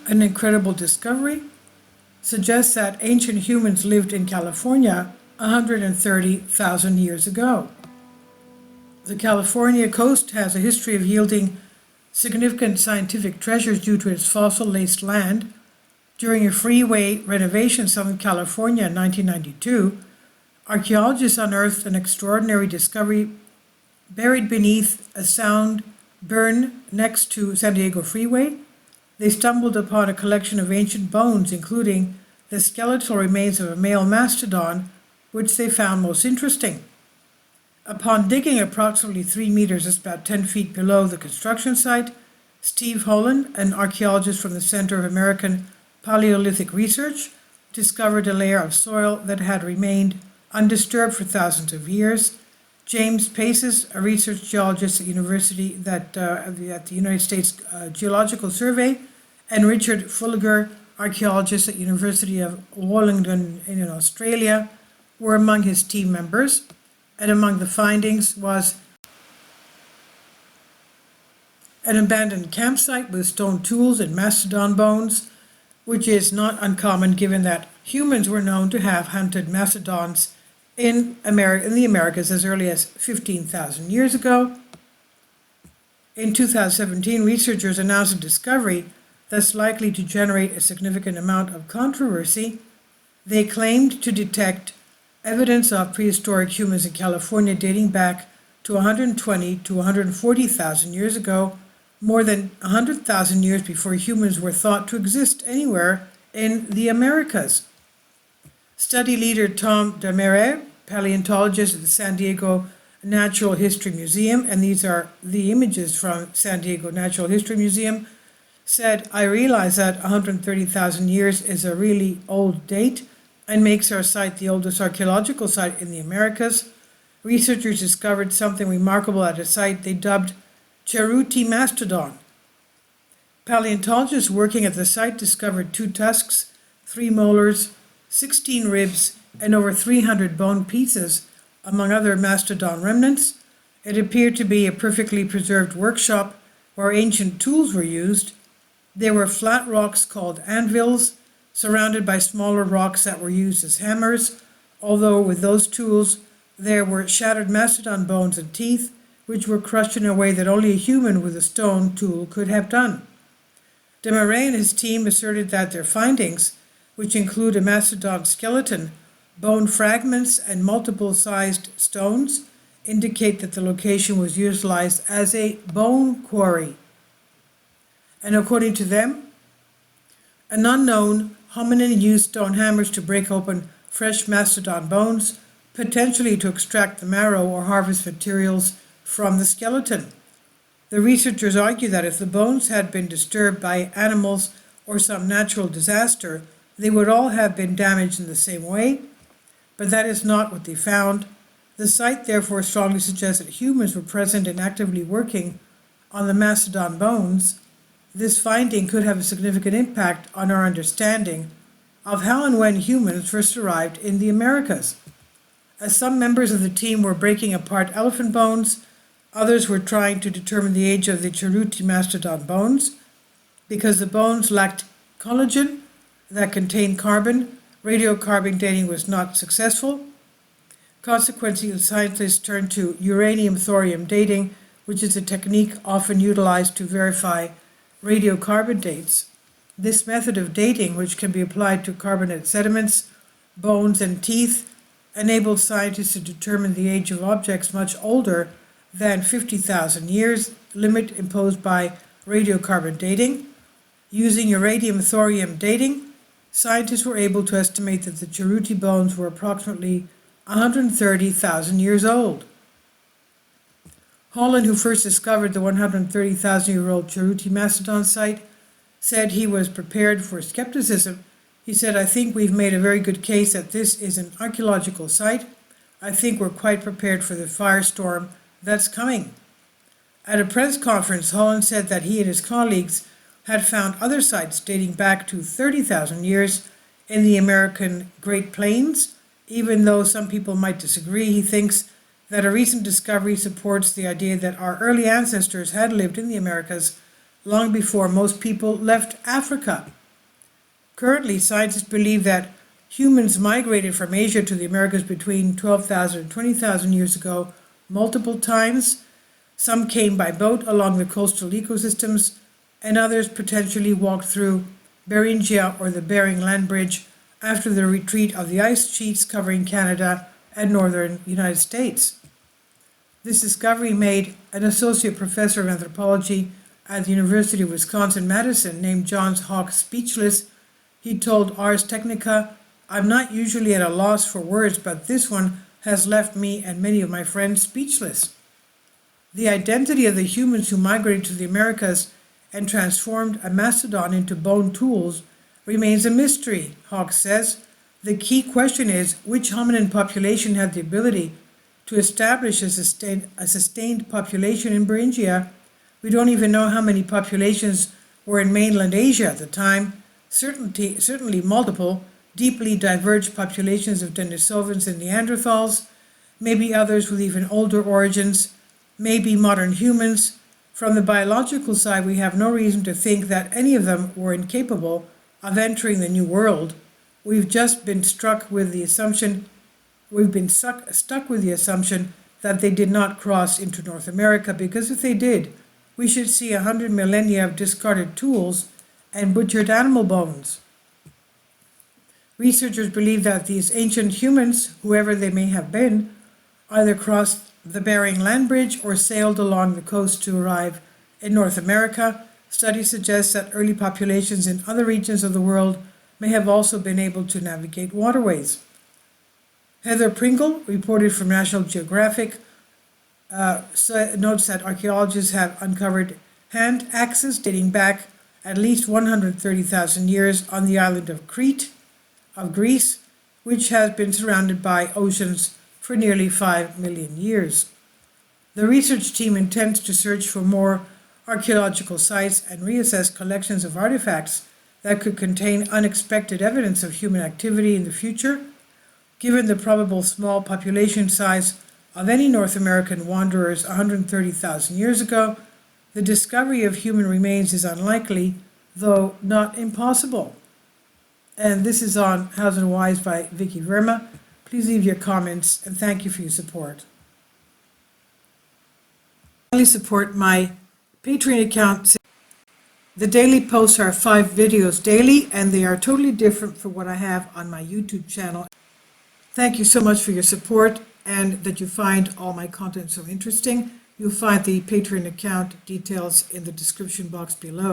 An incredible discovery suggests that ancient humans lived in California 130,000 years ago. The California coast has a history of yielding significant scientific treasures due to its fossil-laced land. During a freeway renovation in Southern California in 1992, archaeologists unearthed an extraordinary discovery buried beneath a sound burn next to San Diego Freeway. They stumbled upon a collection of ancient bones, including the skeletal remains of a male mastodon, which they found most interesting. Upon digging approximately 3 meters, that's about 10 feet below the construction site, Steve Holland, an archaeologist from the Center of American Paleolithic Research, discovered a layer of soil that had remained undisturbed for thousands of years. James Paces, a research geologist at the United States Geological Survey, and Richard Fulliger, archaeologist at University of Wollongong in Australia, were among his team members. And among the findings was an abandoned campsite with stone tools and mastodon bones, which is not uncommon given that humans were known to have hunted mastodons in the Americas as early as 15,000 years ago. In 2017, researchers announced a discovery that's likely to generate a significant amount of controversy. They claimed to detect evidence of prehistoric humans in California dating back to 120 to 140,000 years ago, more than 100,000 years before humans were thought to exist anywhere in the Americas. Study leader Tom Demare, paleontologist at the San Diego Natural History Museum, and these are the images from San Diego Natural History Museum, said, "I realize that 130,000 years is a really old date and makes our site the oldest archaeological site in the Americas. Researchers discovered something remarkable at a site they dubbed Cheruti Mastodon. Paleontologists working at the site discovered 2 tusks, 3 molars, 16 ribs, and over 300 bone pieces, among other mastodon remnants. It appeared to be a perfectly preserved workshop where ancient tools were used. There were flat rocks called anvils, surrounded by smaller rocks that were used as hammers, although with those tools there were shattered mastodon bones and teeth, which were crushed in a way that only a human with a stone tool could have done." Demarais and his team asserted that their findings, which include a mastodon skeleton, bone fragments, and multiple-sized stones, indicate that the location was utilized as a bone quarry. And according to them, an unknown hominin used stone hammers to break open fresh mastodon bones, potentially to extract the marrow or harvest materials from the skeleton. The researchers argue that if the bones had been disturbed by animals or some natural disaster, they would all have been damaged in the same way, but that is not what they found. The site therefore strongly suggests that humans were present and actively working on the mastodon bones. This finding could have a significant impact on our understanding of how and when humans first arrived in the Americas. As some members of the team were breaking apart elephant bones, others were trying to determine the age of the Cheruti mastodon bones. Because the bones lacked collagen that contained carbon, radiocarbon dating was not successful. Consequently, scientists turned to uranium-thorium dating, which is a technique often utilized to verify radiocarbon dates. This method of dating, which can be applied to carbonate sediments, bones, and teeth, enabled scientists to determine the age of objects much older than 50,000 years, limit imposed by radiocarbon dating. Using uranium-thorium dating, scientists were able to estimate that the Cheruti bones were approximately 130,000 years old. Holland, who first discovered the 130,000-year-old Cheruti mastodon site, said he was prepared for skepticism. He said, "I think we've made a very good case that this is an archaeological site. I think we're quite prepared for the firestorm that's coming." At a press conference, Holland said that he and his colleagues had found other sites dating back to 30,000 years in the American Great Plains. Even though some people might disagree, he thinks that a recent discovery supports the idea that our early ancestors had lived in the Americas long before most people left Africa. Currently, scientists believe that humans migrated from Asia to the Americas between 12,000 and 20,000 years ago multiple times. Some came by boat along the coastal ecosystems, and others potentially walked through Beringia or the Bering Land Bridge after the retreat of the ice sheets covering Canada and northern United States. This discovery made an associate professor of anthropology at the University of Wisconsin-Madison named John Hawke speechless. He told Ars Technica, "I'm not usually at a loss for words, but this one has left me and many of my friends speechless." The identity of the humans who migrated to the Americas and transformed a mastodon into bone tools remains a mystery, Hawke says. The key question is which hominin population had the ability to establish a sustained population in Beringia. We don't even know how many populations were in mainland Asia at the time. Certainly multiple, deeply diverged populations of Denisovans and Neanderthals, maybe others with even older origins, maybe modern humans. From the biological side, we have no reason to think that any of them were incapable of entering the New World. We've just been stuck with the assumption that they did not cross into North America, because if they did, we should see 100 millennia of discarded tools and butchered animal bones. Researchers believe that these ancient humans, whoever they may have been, either crossed the Bering Land Bridge or sailed along the coast to arrive in North America. Studies suggest that early populations in other regions of the world may have also been able to navigate waterways. Heather Pringle, reported from National Geographic, notes that archaeologists have uncovered hand axes dating back at least 130,000 years on the island of Crete, of Greece, which has been surrounded by oceans for nearly 5 million years. The research team intends to search for more archaeological sites and reassess collections of artifacts that could contain unexpected evidence of human activity in the future. Given the probable small population size of any North American wanderers 130,000 years ago, the discovery of human remains is unlikely, though not impossible. And this is on Hows and Whys by Vicky Verma. Please leave your comments, and thank you for your support. Please support my Patreon account. The daily posts are 5 videos daily, and they are totally different from what I have on my YouTube channel. Thank you so much for your support and that you find all my content so interesting. You'll find the Patreon account details in the description box below.